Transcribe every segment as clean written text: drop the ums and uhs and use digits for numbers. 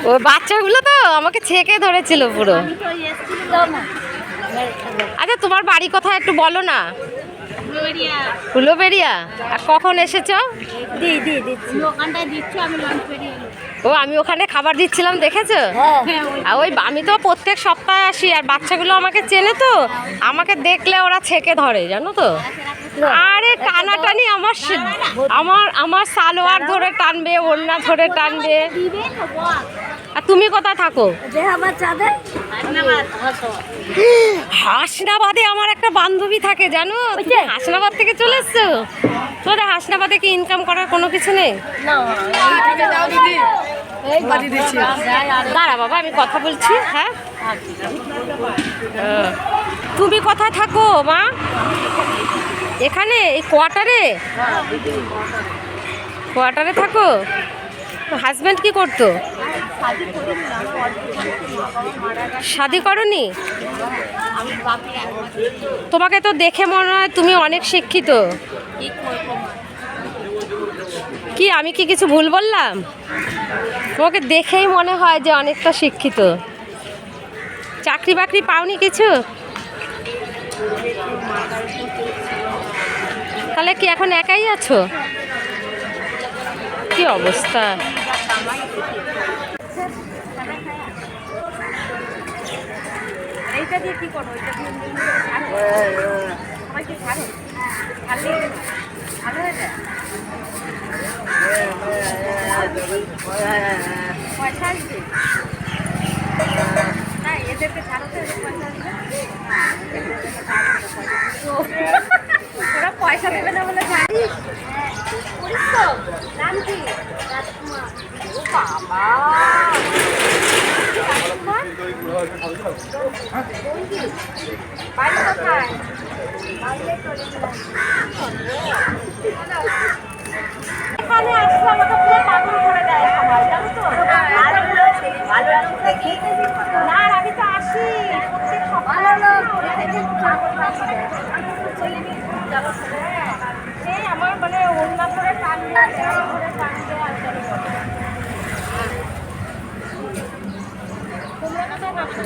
ও বাচ্চাগুলো তো আমাকে ছেঁকে ধরেছিল পুরো। আচ্ছা তোমার বাড়ি কোথায় একটু বলো না। উলুবেড়িয়া। আর কখন এসেছো? ও আমি ওখানে খাবার দিচ্ছিলাম, দেখেছো? আর ওই আমি তো প্রত্যেক সপ্তাহে আসি, আর বাচ্চাগুলো আমাকে চেনে তো, আমাকে দেখলে ওরা ছেঁকে ধরে, জানো তো। আরে টানাটানি আমার আমার আমার সালোয়ার ধরে টানবে, ওড়না ধরে টানবে। আর তুমি কোথায় থাকো? হাসনাবাদে আমার একটা বান্ধবী থাকে, জানো? হাসনাবাদ থেকে চলে এসছো? তোদের হাসনাবাদে কি ইনকাম করার কোনো কিছু নেই? দাঁড়া বাবা, আমি কথা বলছি। হ্যাঁ, তুমি কোথায় থাকো মা? এখানে এই কোয়ার্টারে? কোয়ার্টারে থাকো? হাজব্যান্ড কি করতো? শাদি করনি? তোমাকে তো দেখে মনে হয় তুমি অনেক শিক্ষিত। কি আমি কি কিছু ভুল বললাম? তোমাকে দেখেই মনে হয় যে অনেকটা শিক্ষিত। চাকরি বাকরি পাওনি কিছু? তাহলে কি এখন একাই আছো? কি অবস্থা! এইটা দিয়ে কি করো? ভালো হয়ে যায়। পয়সা আসবে না, এদেরকে ছাড়াতে পয়সা আসবে। ওরা পয়সা দেবে না বলে জানি। নাম কি? বাবা বাড়ি কোথায়? এখানে আসলে আমাকে পুরো পাগল করে দেয় সবাই, জানো তো। না আমি তো আসি প্রত্যেক সপ্তাহে। সেই আমার মানে অন্য করে টানবে, করে টানবে। আর তোমরা কোথায় আসো?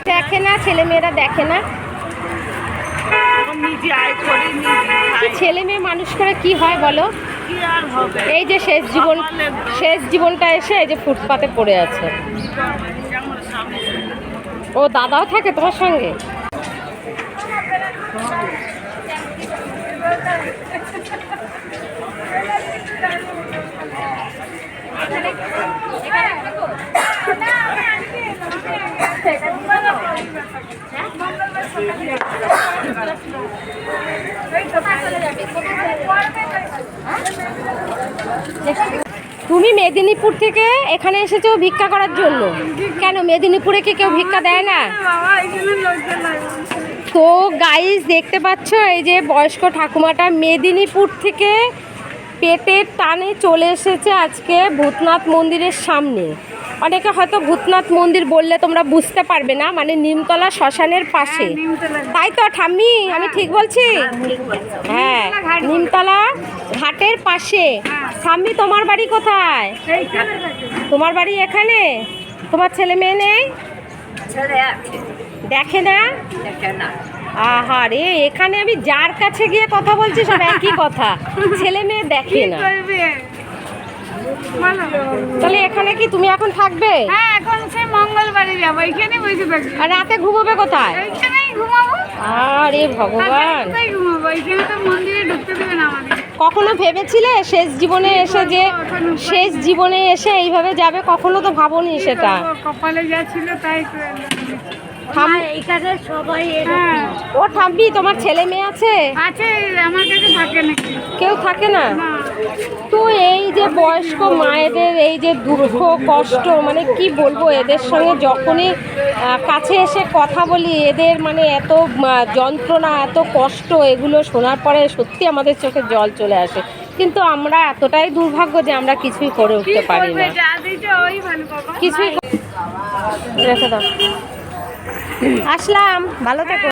দেখে না, ছেলে মেয়েরা দেখে না। ছেলে মেয়ে মানুষ করে কি হয় বলো? এই যে শেষ জীবনটা এসে এই যে ফুটপাতে পড়ে আছে। ও দাদাও থাকে তোমার সঙ্গে? তুমি মেদিনীপুর থেকে এখানে এসেছো ভিক্ষা করার জন্য? কেন মেদিনীপুরে কি কেউ ভিক্ষা দেয় না? তো গাইস দেখতে পাচ্ছ এই যে বয়স্ক ঠাকুমাটা মেদিনীপুর থেকে পেটের টানে চলে এসেছে আজকে ভূতনাথ মন্দিরের সামনে। অনেকে হয়তো ভূতনাথ মন্দির বললে তোমরা বুঝতে পারবে না, মানে নিমতলা শ্মশানের পাশে, তাই তো ঠাম্মি? আমি ঠিক বলছি? হ্যাঁ, নিমতলা ঘাটের পাশে। ঠাম্মি তোমার বাড়ি কোথায়? তোমার বাড়ি এখানে? তোমার ছেলে মেয়ে নেই? দেখে না? আহারে, এখানে আমি যার কাছে গিয়ে কথা বলছি সব একই কথা, ছেলে মেয়ে দেখে না। তাহলে এখানে কি তুমি এখন থাকবে? হ্যাঁ, এখন সেই মঙ্গলবারে যাবো, এখানে বসে থাকবো। আর রাতে ঘুমোবে কোথায়? এখানেই ঘুমাবো। আরে ভগবান, কোথায় ঘুমাবো? এখানে তো মন্দিরে ঢুকতে দেবে না আমাদের। কখনো ভেবেছিলে শেষ জীবনে এসে যে শেষ জীবনে এসে এইভাবে যাবে? কখনো তো ভাবোনি সেটা। কপালে যা ছিল তাই এখানে সবাই ও ঠাম্মি, তোমার ছেলে মেয়ে আছে? আছে, আমার কাছে থাকে নাকি? কেউ থাকে না? না। তো এই যে বয়স্ক মায়েদের এই যে দুঃখ কষ্ট, মানে কি বলবো, এদের সঙ্গে যখনই কাছে এসে কথা বলি, এদের মানে এত যন্ত্রণা, এত কষ্ট, এগুলো শোনার পরে সত্যি আমাদের চোখে জল চলে আসে। কিন্তু আমরা এতটাই দুর্ভাগ্য যে আমরা কিছুই করে উঠতে পারি না। কিছুই রেখে দাও। আসলাম, ভালো থেকো।